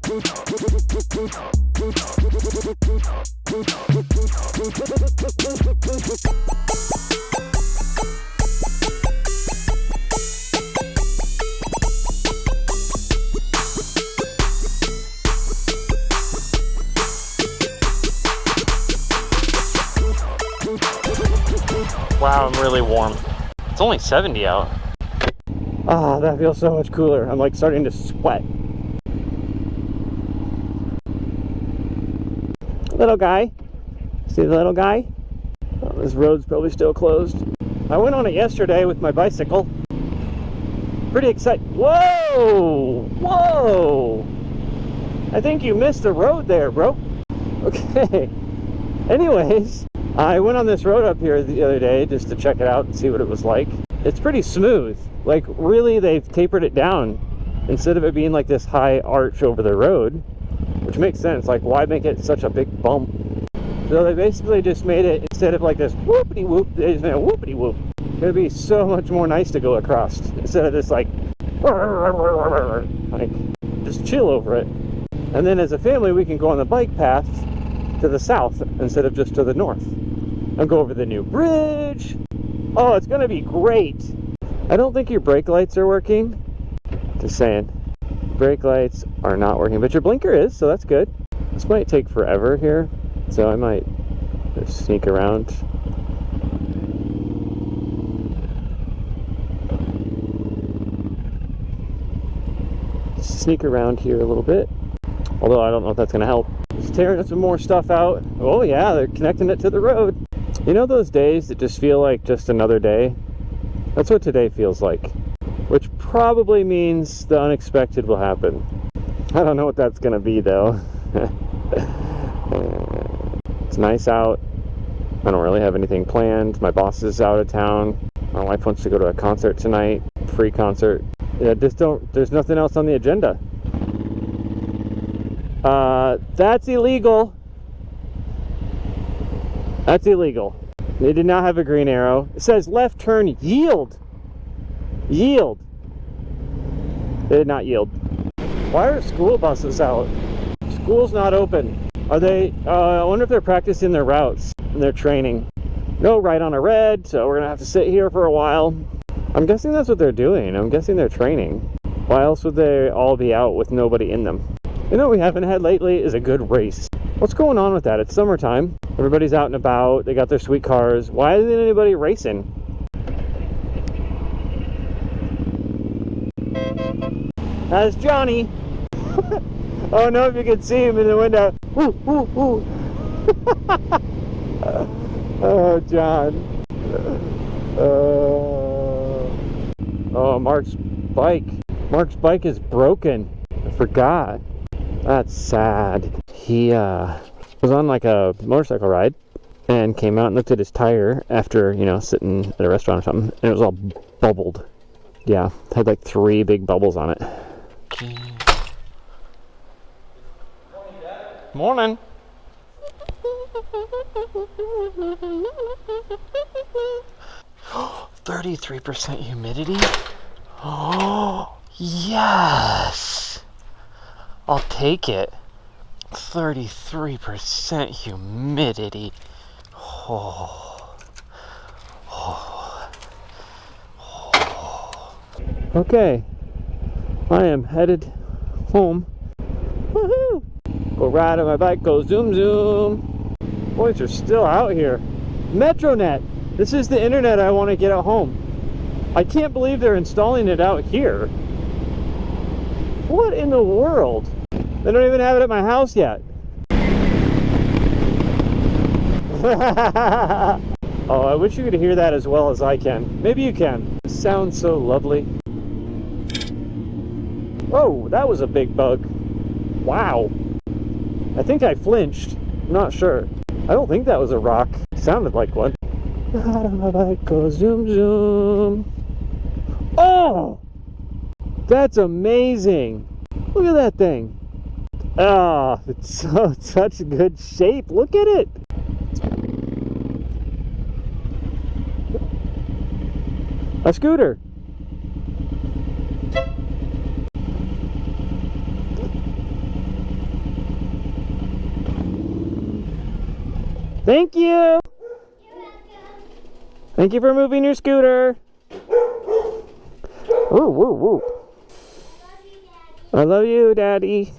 Wow, I'm really warm. It's only 70 out. Ah, that feels so much cooler. I'm like starting to sweat. Little guy. See the little guy? Oh, this road's probably still closed. I went on it yesterday with my bicycle. Pretty excited. Whoa! Whoa! I think you missed the road there, bro. Okay. Anyways, I went on this road up here the other day just to check it out and see what it was like. It's pretty smooth. Like, really, they've tapered it down instead of it being like this high arch over the road, which makes sense. Like, why make it such a big bump? So they basically just made it, instead of like this whoopity whoop, they just made a whoopity whoop. It's gonna be so much more nice to go across instead of this like just chill over it. And then as a family, we can go on the bike path to the south instead of just to the north and go over the new bridge. Oh, it's gonna be great. I don't think your brake lights are working. Just saying. Brake lights are not working, but your blinker is, so that's good. This might take forever here, so I might just sneak around. Sneak around here a little bit. Although I don't know if that's gonna help. Just tearing some more stuff out. Oh yeah, they're connecting it to the road. You know those days that just feel like just another day? That's what today feels like. Which probably means the unexpected will happen. I don't know what that's gonna be though. It's nice out. I don't really have anything planned. My boss is out of town. My wife wants to go to a concert tonight. Free concert. Yeah, there's nothing else on the agenda. That's illegal. That's illegal. They did not have a green arrow. It says left turn, yield. Yield. They did not yield. Why are school buses out? School's not open. Are they, I wonder if they're practicing their routes and their training. No right on a red, so we're gonna have to sit here for a while. I'm guessing that's what they're doing. I'm guessing they're training. Why else would they all be out with nobody in them? You know what we haven't had lately is a good race. What's going on with that? It's summertime. Everybody's out and about. They got their sweet cars. Why isn't anybody racing? That's Johnny. I don't know if you can see him in the window. Woo, woo, woo. Oh, John. Oh, Mark's bike. Mark's bike is broken. I forgot. That's sad. He was on like a motorcycle ride and came out and looked at his tire after, you know, sitting at a restaurant or something, and it was all bubbled. Yeah, it had like 3 big bubbles on it. Morning. Oh, 33% humidity? Oh, yes! I'll take it. 33% humidity. Oh. Oh. Oh. Okay, I am headed home. Woohoo! Go ride on my bike, go zoom zoom. Boys are still out here. Metronet. This is the internet I want to get at home. I can't believe they're installing it out here. What in the world? They don't even have it at my house yet. Oh, I wish you could hear that as well as I can. Maybe you can. It sounds so lovely. Oh, that was a big bug. Wow. I think I flinched. I'm not sure. I don't think that was a rock. It sounded like one. Go zoom zoom. Oh! That's amazing. Look at that thing. Oh, it's such a good shape. Look at it. A scooter. Thank you. You're welcome. Thank you for moving your scooter. Woo, woo, woo. I love you, Daddy. I love you, Daddy.